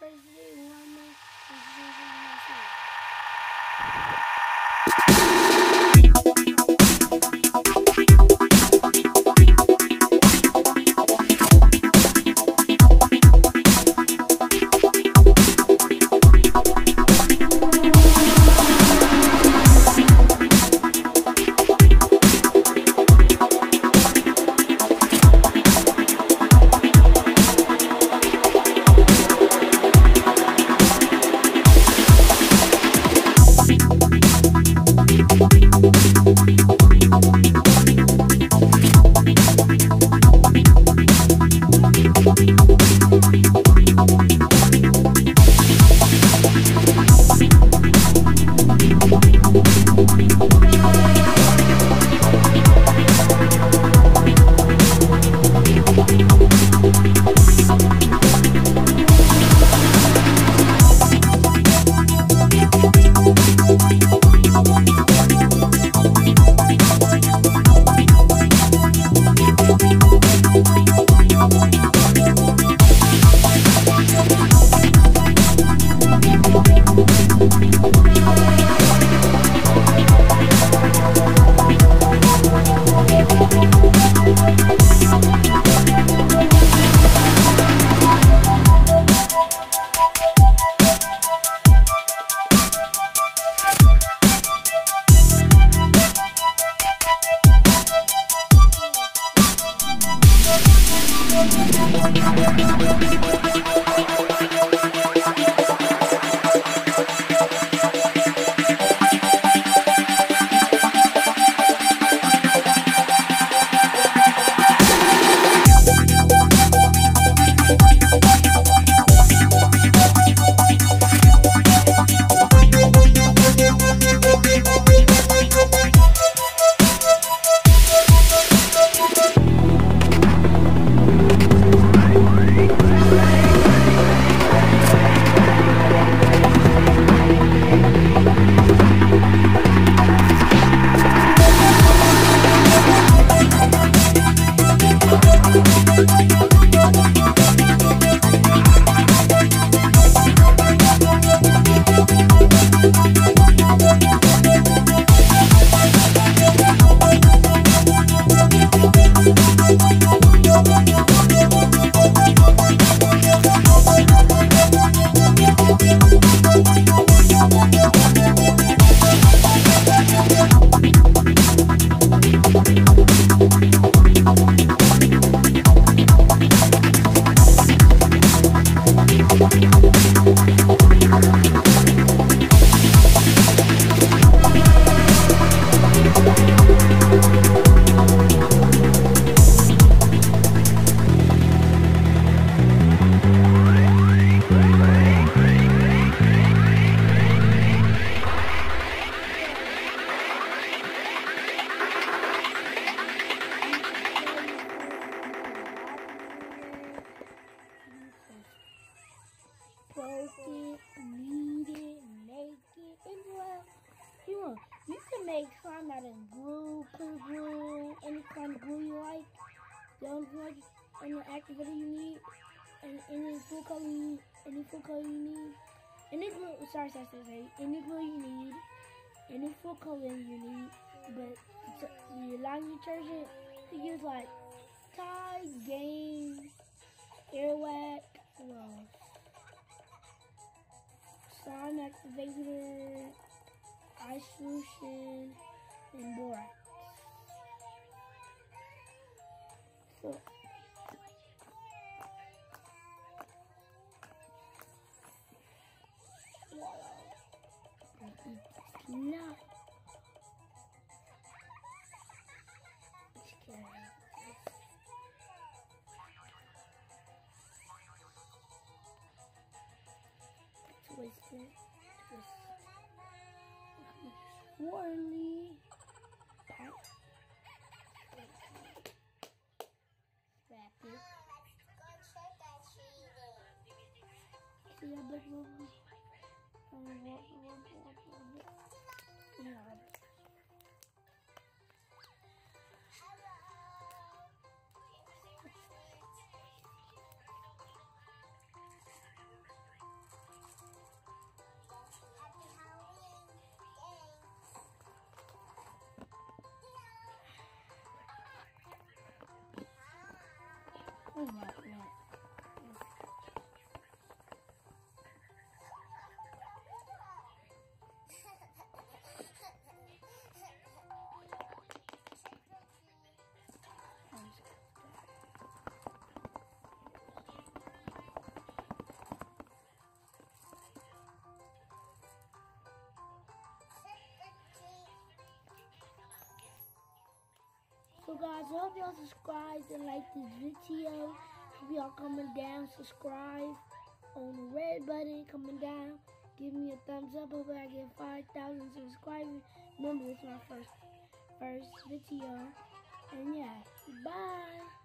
president who I know you can make slime out of glue, pink glue, any kind of glue you like. Don't like any activity you need, and any full color you need, any full color you need. Any glue, any glue you need, any full color you need. But the laundry detergent to use like Tide, Gain, Airwax, slime activator, ice solution, and borax. So, no. Twist it. Swirly. Wrap it. See that big one? Oh my god. So guys, I hope y'all subscribe and like this video. Hope y'all coming down, subscribe on the red button coming down. Give me a thumbs up. Hope I get 5,000 subscribers. Remember, this is my first video. And yeah, bye.